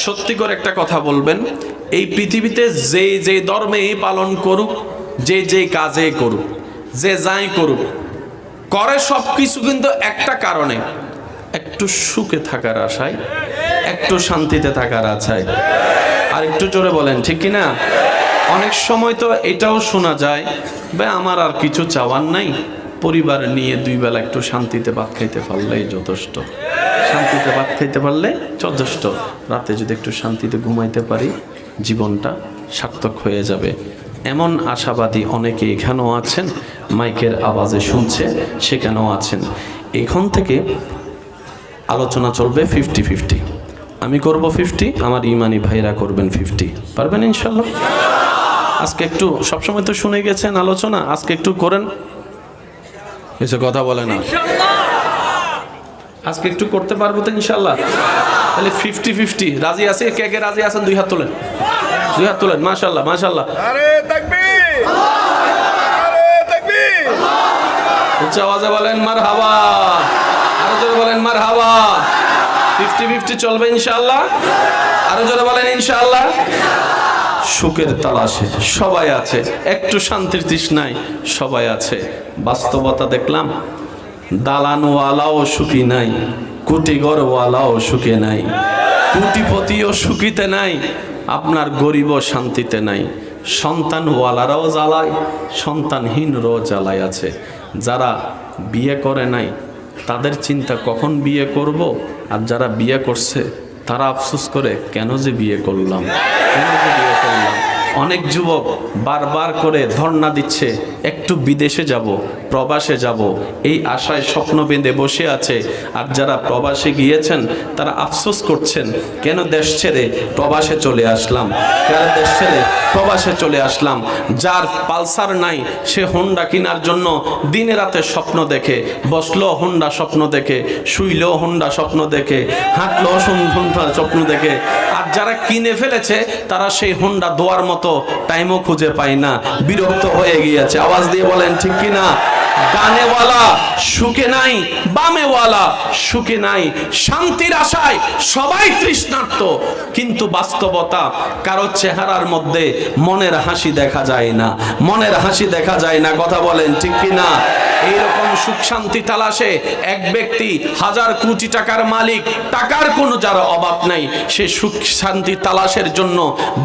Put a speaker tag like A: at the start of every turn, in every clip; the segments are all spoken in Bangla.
A: সত্যি করে একটা কথা বলবেন, এই পৃথিবীতে যে যে ধর্মেই পালন করুক, যে যে কাজে করুক, যে যাই করুক, করে সব কিছু কিন্তু একটা কারণে, একটু সুখে থাকার আশায়, একটু শান্তিতে থাকার আশায়। আর একটু জোরে বলেন ঠিক কিনা? অনেক সময় তো এটাও শোনা যায়, ভাই আমার আর কিছু চাওয়ার নাই, পরিবার নিয়ে দুই বেলা একটু শান্তিতে ভাত খাইতে পারলেই যথেষ্ট, শান্তিতে ভাত খাইতে পারলে যথেষ্ট, রাতে যদি একটু শান্তিতে ঘুমাইতে পারি জীবনটা সার্থক হয়ে যাবে। এমন আশাবাদী অনেকে এখানেও আছেন, মাইকের আওয়াজে শুনছে সেখানেও আছেন। এখান থেকে আলোচনা চলবে 50-50, আমি করব 50, আমার ইমানি ভাইরা করবেন 50। পারবেন ইনশাল্লাহ? আজকে একটু, সবসময় তো শুনে গেছেন আলোচনা, আজকে একটু করেন, এসে কথা বলে না, আজকে একটু করতে পারবো তো ইনশাল্লাহ? তাহলে 50-50 রাজি আছে? কে কে রাজি আছেন দুই হাত তোলেন, দুই হাত তোলেন। মাশাআল্লাহ মাশাআল্লাহ,
B: আরে তাকবীর, আরে তাকবীর।
A: উচ্চ আওয়াজে বলেন মারহাবা, আরো জোরে বলেন মারহাবা। 50-50 চলবে ইনশাআল্লাহ, আরো জোরে বলেন ইনশাআল্লাহ। সুখের তালাশে সবাই আছে, একটু শান্তির তৃষ্ণায় সবাই আছে। বাস্তবতা দেখলাম, দালানওয়ালাও সুখী নাই, কুটিঘরওয়ালাও সুখে নাই, কুটিপতিও সুখীতে নাই, আপনার গরিবও শান্তিতে নাই। সন্তানওয়ালারাও জ্বালায়, সন্তানহীনরাও জ্বালায় আছে। যারা বিয়ে করে নাই তাদের চিন্তা কখন বিয়ে করব, আর যারা বিয়ে করছে তারা আফসোস করে কেন যে বিয়ে করলাম, কেন যে বিয়ে করলাম। অনেক যুবক বারবার করে ধর্ণা দিচ্ছে, একটু বিদেশে যাব, প্রবাসে যাব, এই আশায় স্বপ্ন বেঁধে বসে আছে। আর যারা প্রবাসে গিয়েছেন তারা আফসোস করছেন, কেন দেশ ছেড়ে প্রবাসে চলে আসলাম, কেন দেশ ছেড়ে প্রবাসে চলে আসলাম। যার পালসার নাই সে হোন্ডা কেনার জন্য দিনে রাতে স্বপ্ন দেখে, বসলেও হোন্ডা স্বপ্ন দেখে, শুইলেও হোন্ডা স্বপ্ন দেখে, হাঁটলেও হোন্ডা স্বপ্ন দেখে। আর যারা কিনে ফেলেছে তারা সেই হোন্ডা দোয়ার মতো টাইমও খুঁজে পায় না, বিরক্ত হয়ে গিয়েছে। আওয়াজ দিয়ে বলেন ঠিক কিনা? ডানেওয়ালা সুখে নাই, বামেওয়ালা সুখে নাই। শান্তির আশায় সবাই তৃষ্ণার্ত, কিন্তু বাস্তবতা কারো চেহারার মধ্যে মনের হাসি দেখা যায় না, মনের হাসি দেখা যায় না। কথা বলেন ঠিক কিনা? এইরকম সুখ শান্তি তালাশে এক ব্যক্তি 1000 কোটি টাকার মালিক, টাকার কোনো যার অভাব নাই, সে সুখ শান্তি তালাশের জন্য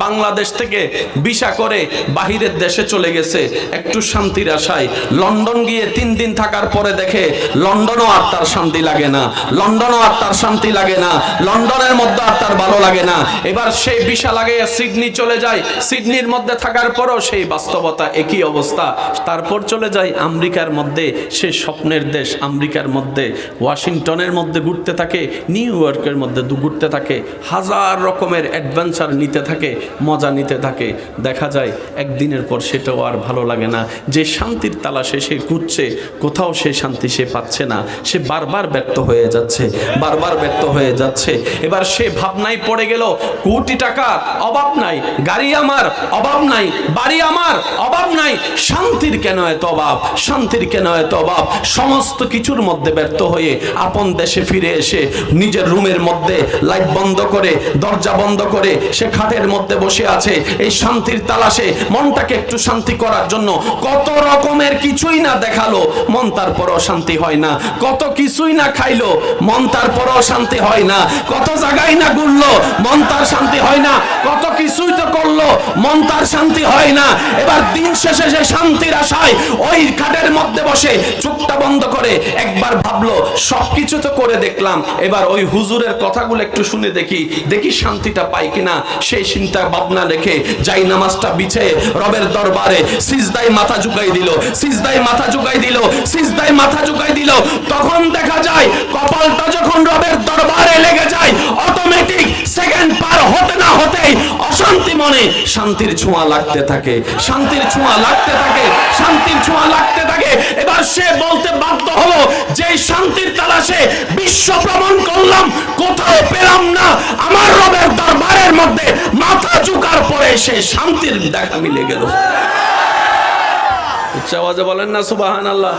A: বাংলাদেশ থেকে ভিসা করে বাহিরের দেশে চলে গেছে একটু শান্তির আশায়। লন্ডন গিয়ে 3 দিন থাকার পরে দেখে লন্ডনও আর তার শান্তি লাগে না, লন্ডনও আর তার শান্তি লাগে না, লন্ডনের মধ্যে আর তার ভালো লাগে না। এবার সেই ভিসা লাগিয়ে সিডনি চলে যায়, সিডনির মধ্যে থাকার পরও সেই বাস্তবতা একই অবস্থা। তারপর চলে যায় আমেরিকার মধ্যে, সে স্বপ্নের দেশ আমেরিকার মধ্যে, ওয়াশিংটনের মধ্যে ঘুরতে থাকে, নিউ ইয়র্কের মধ্যে ঘুরতে থাকে, 1000 রকমের অ্যাডভেঞ্চার নিতে থাকে, মজা নিতে থাকে। দেখা যায় একদিনের পর সেটাও আর ভালো লাগে না। যে শান্তির তালাশে সে ঘুরছে, কোথাও সে শান্তি সে পাচ্ছে না, সে বারবার ব্যর্থ হয়ে যাচ্ছে, বারবার ব্যর্থ হয়ে যাচ্ছে। এবার সে ভাবনায় পড়ে গেল, কোটি টাকার অভাব নাই, গাড়ি আমার অভাব নাই, বাড়ি আমার অভাব নাই, শান্তির কেন এত অভাব, শান্তির কেন এত অভাব। সমস্ত কিছুর মধ্যে ব্যর্থ হয়ে আপন দেশে ফিরে এসে নিজের রুমের মধ্যে লাইট বন্ধ করে, দরজা বন্ধ করে সে খাটের মধ্যে বসে আছে। এই শান্তির তালাশে মনটাকে একটু শান্তি করার জন্য কত রকমের কিছুই না দেখালো, মন তারপরও শান্তি হয় না। কত কিছুই না খাইলো, মন তারপরও শান্তি হয় না। কত জায়গায় না ঘুরলো, মন তার শান্তি হয় না। কত কিছুই তো করলো, মন তার শান্তি হয় না। এবার দিন শেষে সে শান্তির আশায় ওই খাটের মধ্যে বসে চোখটা বন্ধ করে একবার ভাবলো, সবকিছু তো করে দেখলাম, এবার ওই হুজুরের কথাগুলো একটু শুনে দেখি, দেখি শান্তিটা পাই কিনা। সেই চিন্তা ভাবনা রেখে যাই নামাজটা বিছে রবের দরবারে সিজদায় মাথা ঝুঁকাই দিল, সিজদায় মাথা ঝুঁকাই দিল, সিজদায় মাথা ঝুঁকাই দিল। তখন দেখা যায় কপালটা যখন রবের দরবারে লেগে যায়, অটোমেটিক সেকেন্ড পার হতে না হতেই অশান্তি মনে শান্তির ছোঁয়া লাগতে থাকে, শান্তির ছোঁয়া লাগতে থাকে, শান্তির ছোঁয়া লাগতে থাকে। এবার সে বলতে বাধ্য হলো, যে শান্তির তালাশে বিশ্ব ভ্রমণ করলাম, কোথাও পেলাম না, আমার রবের দরবারের মধ্যে মাথা ঝুঁকার পরে সে শান্তির দেখা মিলে গেল। উচ্চ আওয়াজে বলেন না সুবহানাল্লাহ।